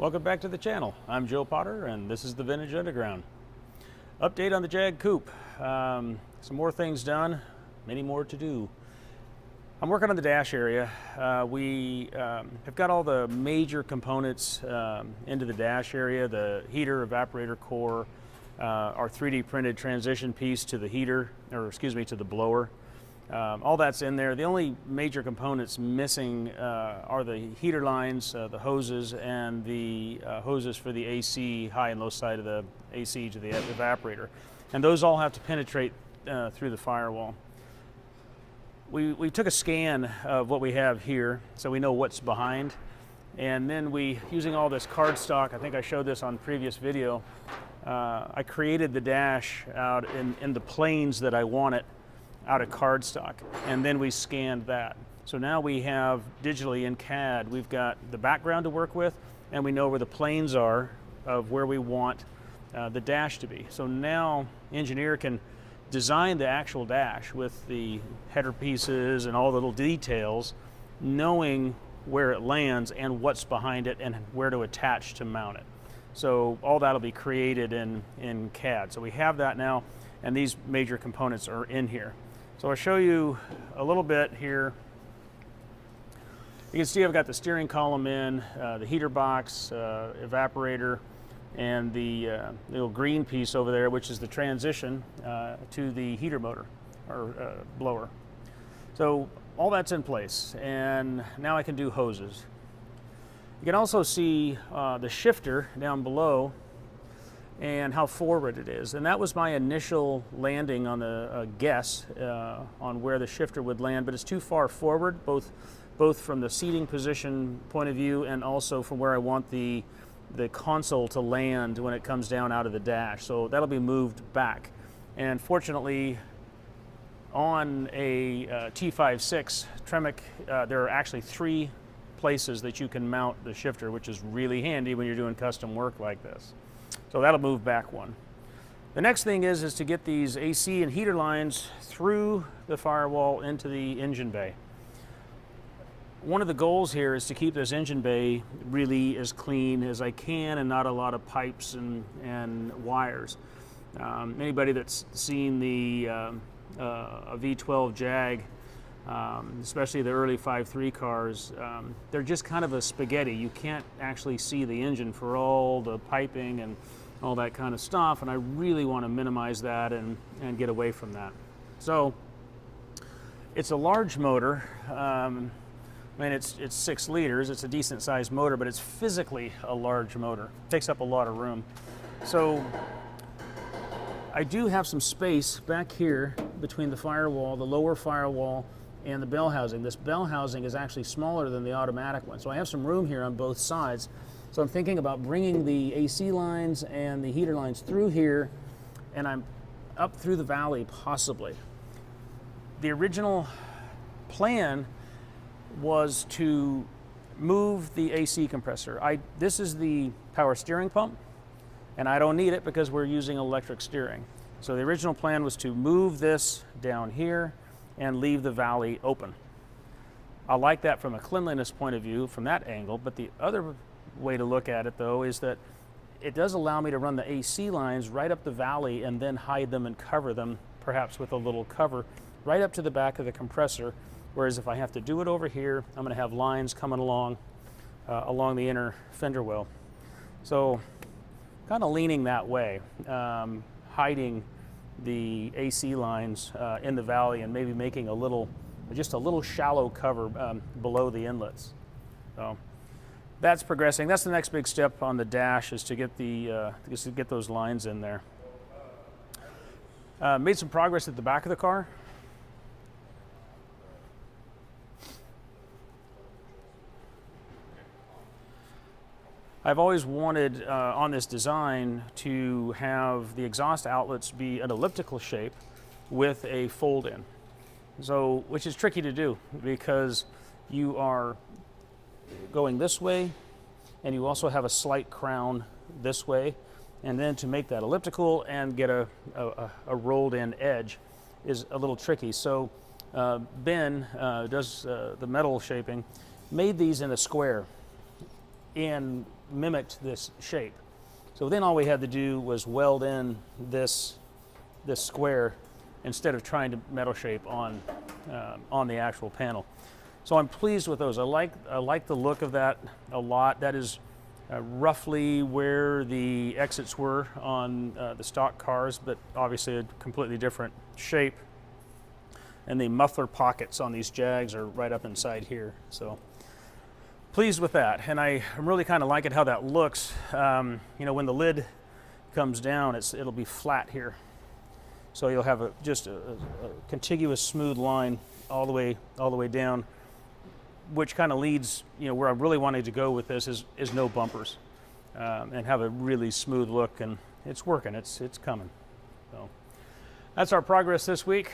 Welcome back to the channel. I'm Joe Potter and this is the Vintage Underground. Update on the Jag Coupe. Some more things done, many more to do. I'm working on the dash area. We have got all the major components into the dash area, the heater, evaporator core, our 3D printed transition piece to the heater, or excuse me, to the blower. All that's in there. The only major components missing are the heater lines, the hoses, and the hoses for the AC, high and low side of the AC to the evaporator. And those all have to penetrate through the firewall. We took a scan of what we have here so we know what's behind. And then using all this cardstock, I think I showed this on previous video, I created the dash out in the planes that I want it, out of cardstock, and then we scanned that. So now we have digitally in CAD, we've got the background to work with, and we know where the planes are of where we want the dash to be. So now engineer can design the actual dash with the header pieces and all the little details, knowing where it lands and what's behind it and where to attach to mount it. So all that'll be created in CAD. So we have that now, and these major components are in here. So I'll show you a little bit here. You can see I've got the steering column in, the heater box, evaporator, and the little green piece over there, which is the transition to the heater motor or blower. So all that's in place, and now I can do hoses. You can also see the shifter down below and how forward it is. And that was my initial landing on the guess on where the shifter would land, but it's too far forward, both from the seating position point of view and also from where I want the console to land when it comes down out of the dash. So that'll be moved back. And fortunately, on a T56 Tremec, there are actually 3 places that you can mount the shifter, which is really handy when you're doing custom work like this. So that'll move back one. The next thing is to get these AC and heater lines through the firewall into the engine bay. One of the goals here is to keep this engine bay really as clean as I can and not a lot of pipes and wires. Anybody that's seen the a V12 Jag, especially the early 5.3 cars, they're just kind of a spaghetti. You can't actually see the engine for all the piping and all that kind of stuff, and I really want to minimize that and get away from that. So it's a large motor. I mean, it's 6 liters. It's a decent sized motor, but it's physically a large motor. It takes up a lot of room. So I do have some space back here between the firewall, the lower firewall, and the bell housing. This bell housing is actually smaller than the automatic one. So I have some room here on both sides. So I'm thinking about bringing the AC lines and the heater lines through here, and I'm up through the valley possibly. The original plan was to move the AC compressor. This is the power steering pump, and I don't need it because we're using electric steering. So the original plan was to move this down here and leave the valley open. I like that from a cleanliness point of view from that angle, but the other way to look at it though is that it does allow me to run the AC lines right up the valley and then hide them and cover them, perhaps with a little cover, right up to the back of the compressor. Whereas if I have to do it over here, I'm gonna have lines coming along the inner fender well. So kind of leaning that way, hiding the AC lines in the valley and maybe making just a little shallow cover below the inlets. So that's progressing. That's the next big step on the dash, is to get those lines in there. Made some progress at the back of the car. I've always wanted on this design to have the exhaust outlets be an elliptical shape with a fold-in. So, which is tricky to do because you are going this way and you also have a slight crown this way, and then to make that elliptical and get a rolled-in edge is a little tricky. So Ben does the metal shaping, made these in a square. and mimicked this shape. So then all we had to do was weld in this square instead of trying to metal shape on the actual panel. So I'm pleased with those. I like the look of that a lot. That is roughly where the exits were on the stock cars, but obviously a completely different shape. And the muffler pockets on these Jags are right up inside here. So pleased with that. And I'm really kind of liking how that looks. You know, when the lid comes down, it'll be flat here. So you'll have just a contiguous smooth line all the way down, which kind of leads, you know, where I'm really wanting to go with this is no bumpers, and have a really smooth look, and it's working, it's coming. So that's our progress this week.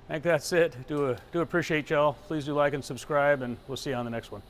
I think that's it. Do appreciate y'all. Please do like and subscribe, and we'll see you on the next one.